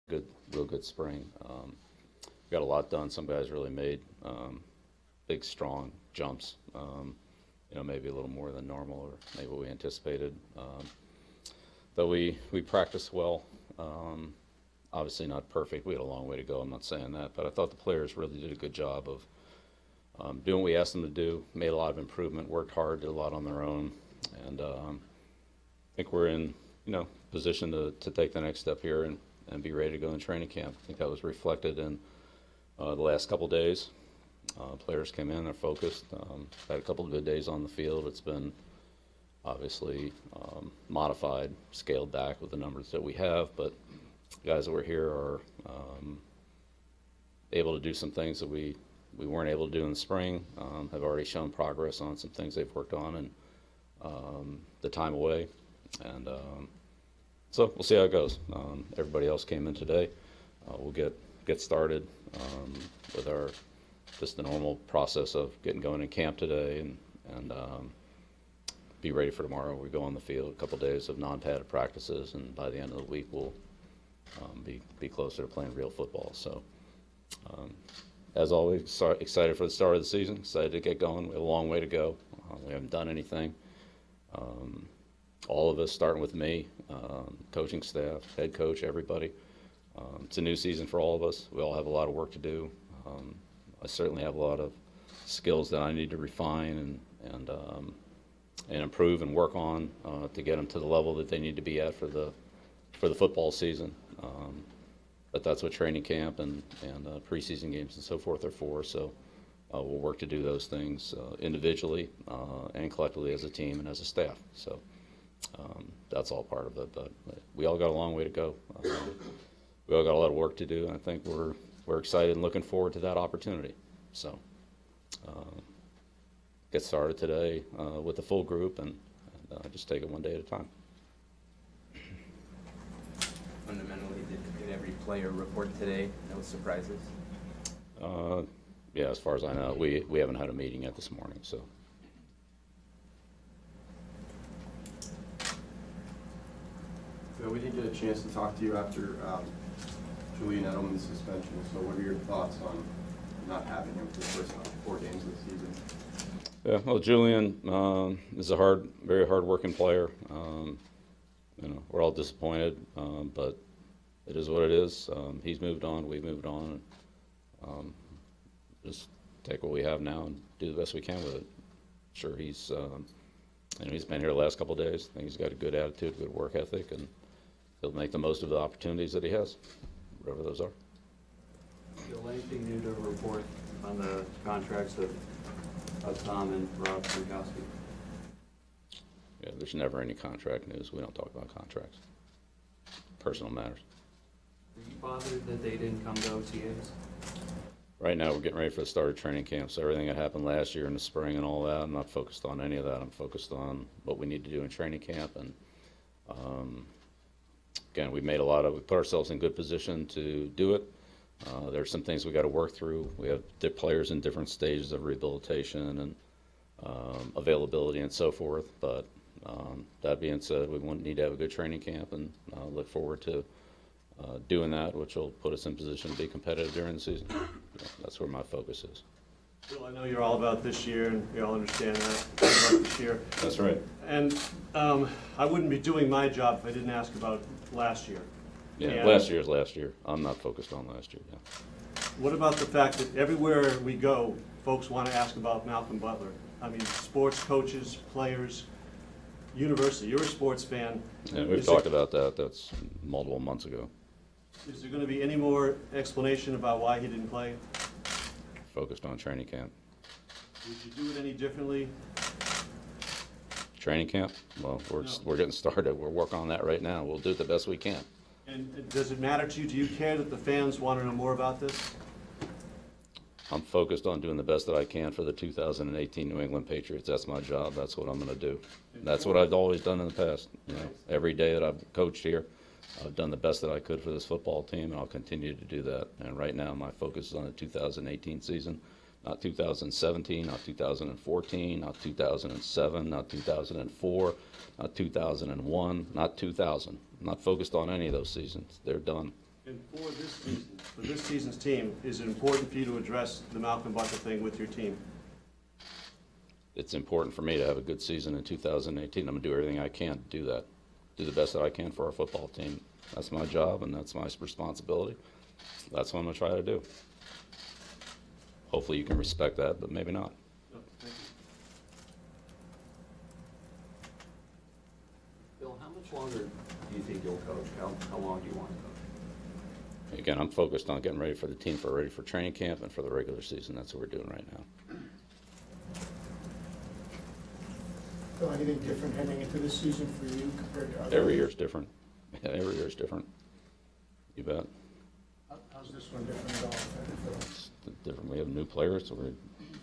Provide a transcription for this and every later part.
real good spring. Got a lot done. Some guys really made big, strong jumps. Maybe a little more than normal, or maybe what we anticipated. Though we practiced well. Obviously not perfect. We had a long way to go. I'm not saying that, but I thought the players really did a good job of doing what we asked them to do. Made a lot of improvement. Worked hard. Did a lot on their own, and I think we're in position to take the next step here and be ready to go in training camp. I think that was reflected in the last couple days. Players came in, they're focused. Had a couple of good days on the field. It's been obviously modified, scaled back with the numbers that we have, but guys that were here are able to do some things that we weren't able to do in the spring, have already shown progress on some things they've worked on and the time away. And so we'll see how it goes. Everybody else came in today. We'll get started with our just the normal process of getting going in camp today and be ready for tomorrow. We go on the field, a couple of days of non-padded practices, and by the end of the week we'll be closer to playing real football. So as always, excited for the start of the season, excited to get going. We have a long way to go. We haven't done anything. All of us, starting with me, coaching staff, head coach, everybody. It's a new season for all of us. We all have a lot of work to do. I certainly have a lot of skills that I need to refine and improve and work on to get them to the level that they need to be at for the football season. But that's what training camp and preseason games and so forth are for. So we'll work to do those things individually and collectively as a team and as a staff. So that's all part of it. But we all got a long way to go. We all got a lot of work to do, and I think we're excited and looking forward to that opportunity. So get started today with the full group and just take it one day at a time. Fundamentally, did every player report today? No surprises? Yeah, as far as I know, we haven't had a meeting yet this morning. So. Phil, we didn't get a chance to talk to you after Julian Edelman's suspension, so what are your thoughts on not having him for the first 4 games of the season? Yeah, well, Julian is a very hard-working player. We're all disappointed, but it is what it is. He's moved on, we've moved on. Just take what we have now and do the best we can with it. Sure, he's been here the last couple of days. I think he's got a good attitude, good work ethic, and he'll make the most of the opportunities that he has, whatever those are. Phil, anything new to report on the contracts of Tom and Rob Gronkowski? Yeah, there's never any contract news. We don't talk about contracts. Personal matters. Were you bothered that they didn't come to OTAs? Right now, we're getting ready for the start of training camp, so everything that happened last year in the spring and all that, I'm not focused on any of that. I'm focused on what we need to do in training camp. And again, we put ourselves in good position to do it. There's some things we got to work through. We have players in different stages of rehabilitation and availability and so forth. But that being said, we need to have a good training camp and look forward to doing that, which will put us in position to be competitive during the season. That's where my focus is. Bill, I know you're all about this year, and we all understand that about this year. That's right. And I wouldn't be doing my job if I didn't ask about last year. Yeah, and last year is last year. I'm not focused on last year. Yeah. What about the fact that everywhere we go, folks want to ask about Malcolm Butler? I mean, sports coaches, players, university. You're a sports fan. Yeah, we've talked about that. That's multiple months ago. Is there going to be any more explanation about why he didn't play? Focused on training camp. Would you do it any differently? Training camp? Well, we're getting started. We're working on that right now. We'll do it the best we can. And does it matter to you? Do you care that the fans want to know more about this? I'm focused on doing the best that I can for the 2018 New England Patriots. That's my job. That's what I'm going to do. That's what I've always done in the past. Every day that I've coached here, I've done the best that I could for this football team, and I'll continue to do that. And right now, my focus is on the 2018 season, not 2017, not 2014, not 2007, not 2004, not 2001, not 2000. I'm not focused on any of those seasons. They're done. And for this season's team, is it important for you to address the Malcolm Butler thing with your team? It's important for me to have a good season in 2018. I'm going to do everything I can to do that, do the best that I can for our football team. That's my job and that's my responsibility. That's what I'm going to try to do. Hopefully you can respect that, but maybe not. No, thank you. Bill, how much longer do you think you'll coach? How long do you want to coach? Again, I'm focused on getting ready for the team, ready for training camp and for the regular season. That's what we're doing right now. Bill, anything different heading into this season for you compared to others? Every year's different. Yeah, every year's different. You bet. How's this one different at all? It's different. We have new players. We're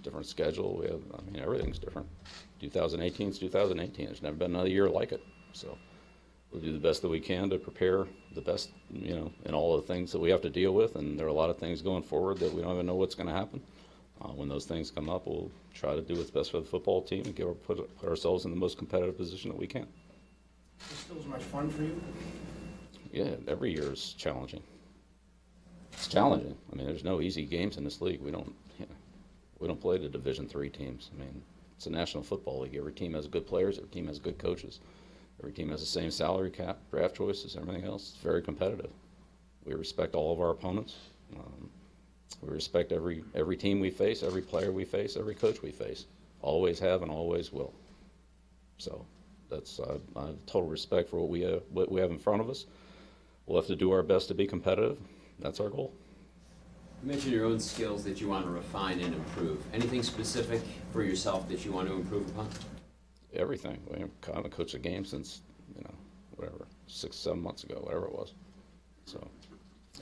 different schedule. We have, everything's different. 2018 is 2018. There's never been another year like it. So we'll do the best that we can to prepare the best, in all of the things that we have to deal with. And there are a lot of things going forward that we don't even know what's going to happen. When those things come up, we'll try to do what's best for the football team and put ourselves in the most competitive position that we can. Is still as much fun for you? Yeah, every year is challenging. It's challenging. There's no easy games in this league. We don't play the Division III teams. It's a National Football League. Every team has good players. Every team has good coaches. Every team has the same salary cap, draft choices, everything else. It's very competitive. We respect all of our opponents. We respect every team we face, every player we face, every coach we face. Always have and always will. So that's I have total respect for what we have in front of us. We'll have to do our best to be competitive. That's our goal. You mentioned your own skills that you want to refine and improve. Anything specific for yourself that you want to improve upon? Everything. I haven't coached a game since, 6, 7 months ago, whatever it was. So,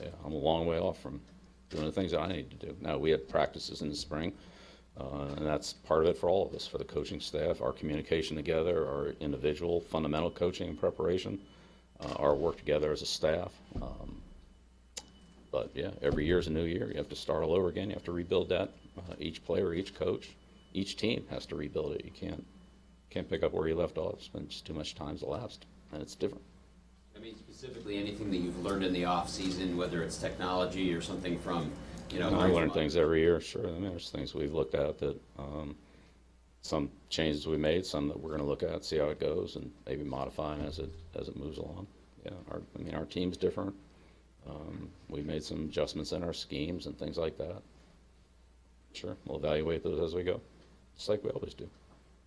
yeah, I'm a long way off from doing the things that I need to do. Now, we had practices in the spring, and that's part of it for all of us, for the coaching staff, our communication together, our individual fundamental coaching and preparation, our work together as a staff. But yeah, every year is a new year. You have to start all over again. You have to rebuild that. Each player, each coach, each team has to rebuild it. You can't pick up where you left off. It's been just too much time's elapsed, and it's different. Specifically anything that you've learned in the off season, whether it's technology or something from, I learn things every year. Sure, there's things we've looked at that some changes we made, some that we're going to look at, see how it goes, and maybe modify as it moves along. Yeah, our team's different. We made some adjustments in our schemes and things like that. Sure, we'll evaluate those as we go, just like we always do.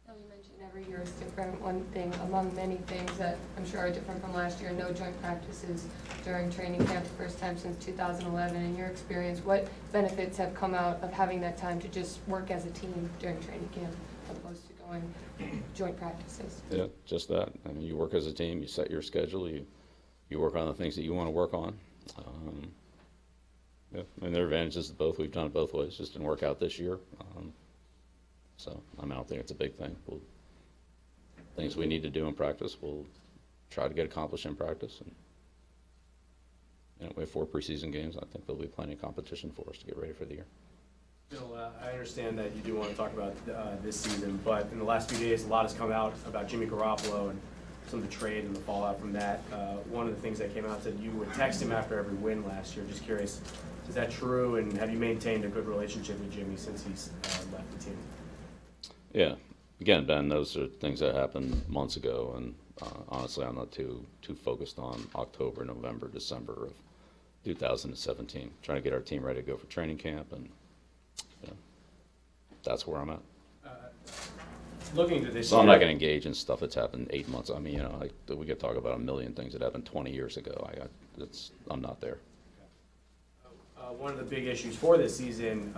You mentioned every year is different. One thing among many things that I'm sure are different from last year, no joint practices during training camp, the first time since 2011. In your experience, what benefits have come out of having that time to just work as a team during training camp opposed to going joint practices? Yeah, just that. You work as a team, you set your schedule, you work on the things that you want to work on. Yeah, there are advantages to both. We've done it both ways. Just didn't work out this year. So I don't think it's a big thing. Things we need to do in practice, we'll try to get accomplished in practice. And we have 4 preseason games. I think there'll be plenty of competition for us to get ready for the year. Bill, I understand that you do want to talk about this season, but in the last few days, a lot has come out about Jimmy Garoppolo and some of the trade and the fallout from that. One of the things that came out said you would text him after every win last year. Just curious, is that true? And have you maintained a good relationship with Jimmy since he's left the team? Yeah. Again, Ben, those are things that happened months ago, and honestly, I'm not too focused on October, November, December of 2017. Trying to get our team ready to go for training camp, and that's where I'm at. Looking to this So year, I'm not going to engage in stuff that's happened 8 months. We could talk about a million things that happened 20 years ago. I'm not there. one of the big issues for this season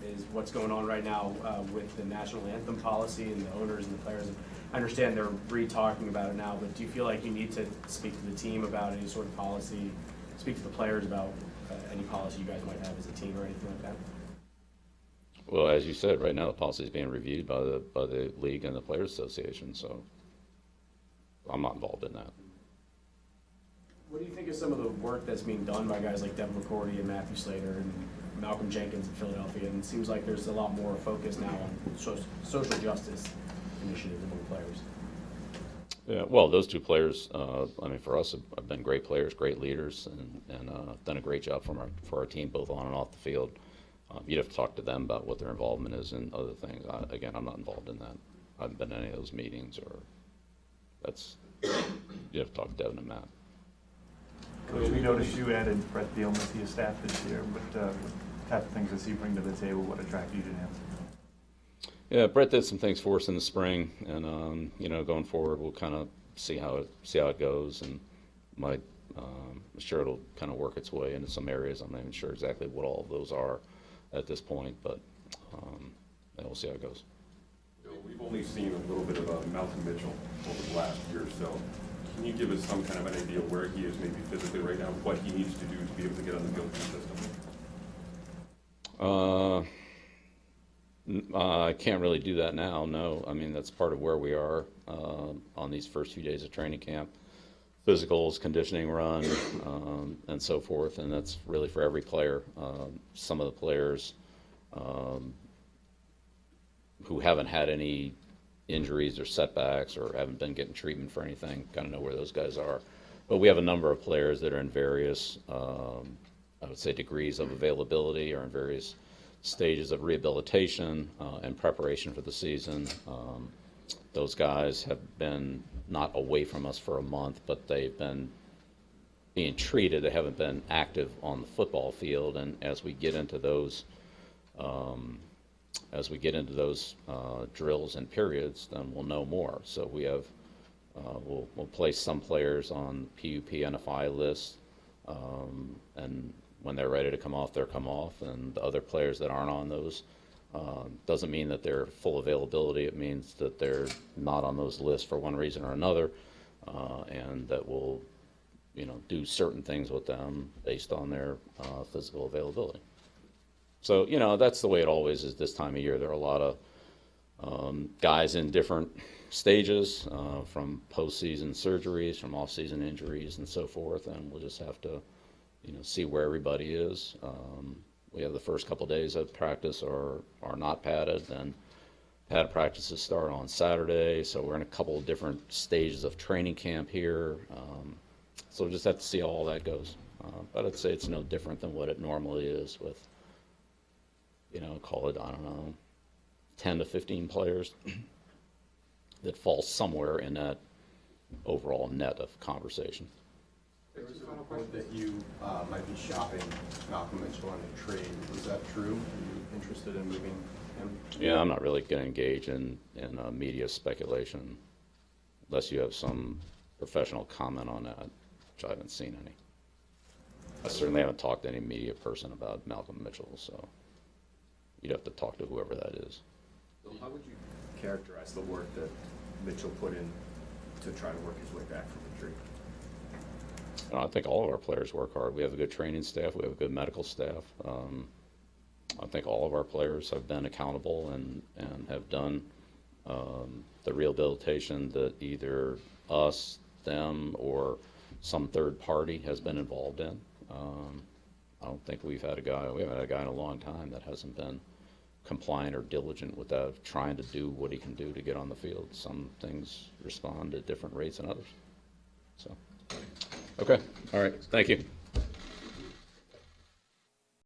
is what's going on right now with the national anthem policy and the owners and the players. I understand they're re-talking about it now, but do you feel like you need to speak to the team about any sort of policy, speak to the players about any policy you guys might have as a team or anything like that? Well, as you said, right now the policy is being reviewed by the league and the Players Association, so I'm not involved in that. What do you think of some of the work that's being done by guys like Devin McCourty and Matthew Slater and Malcolm Jenkins in Philadelphia? And it seems like there's a lot more focus now on social justice initiatives among players. Yeah, well, those two players, I mean, for us, have been great players, great leaders, and done a great job for our team, both on and off the field. You'd have to talk to them about what their involvement is in other things. Again, I'm not involved in that. I haven't been to any of those meetings, or you have to talk to Devin and Matt. Coach, we noticed you added Brett Thielman to your staff this year. What type of things does he bring to the table? What attracted you to him? Yeah, Brett did some things for us in the spring, and going forward, we'll kind of see how it goes, and I'm sure it'll kind of work its way into some areas. I'm not even sure exactly what all of those are at this point, but we'll see how it goes. We've only seen a little bit of Malcolm Mitchell over the last year or so. Can you give us some kind of an idea of where he is maybe physically right now, what he needs to do to be able to get on the field consistently? I can't really do that now, no. I mean, that's part of where we are on these first few days of training camp. Physicals, conditioning run, and so forth, and that's really for every player. Some of the players who haven't had any injuries or setbacks or haven't been getting treatment for anything, kind of know where those guys are. But we have a number of players that are in various, I would say, degrees of availability or in various stages of rehabilitation and preparation for the season. Those guys have been not away from us for a month, but they've been being treated. They haven't been active on the football field, and as we get into those drills and periods, then we'll know more. So we have we'll place some players on PUP NFI lists, and when they're ready to come off, they'll come off, and the other players that aren't on those, doesn't mean that they're full availability. It means that they're not on those lists for one reason or another, and that we'll do certain things with them based on their physical availability. So that's the way it always is this time of year. There are a lot of guys in different stages, from postseason surgeries, from off-season injuries, and so forth, and we'll just have to see where everybody is. We have the first couple days of practice are not padded, then padded practices start on Saturday, so we're in a couple of different stages of training camp here. So we'll just have to see how all that goes. But I'd say it's no different than what it normally is with, call it, 10 to 15 players that fall somewhere in that overall net of conversation. There was a report that you might be shopping Malcolm Mitchell on a trade. Was that true? Are you interested in moving him? Yeah, I'm not really going to engage in media speculation unless you have some professional comment on that, which I haven't seen any. I certainly haven't talked to any media person about Malcolm Mitchell, so you'd have to talk to whoever that is. How would you characterize the work that Mitchell put in to try to work his way back from injury? I think all of our players work hard. We have a good training staff. We have a good medical staff. I think all of our players have been accountable and have done the rehabilitation that either us, them, or some third party has been involved in. I don't think we haven't had a guy in a long time that hasn't been compliant or diligent with that, trying to do what he can do to get on the field. Some things respond at different rates than others. So, okay, all right, thank you.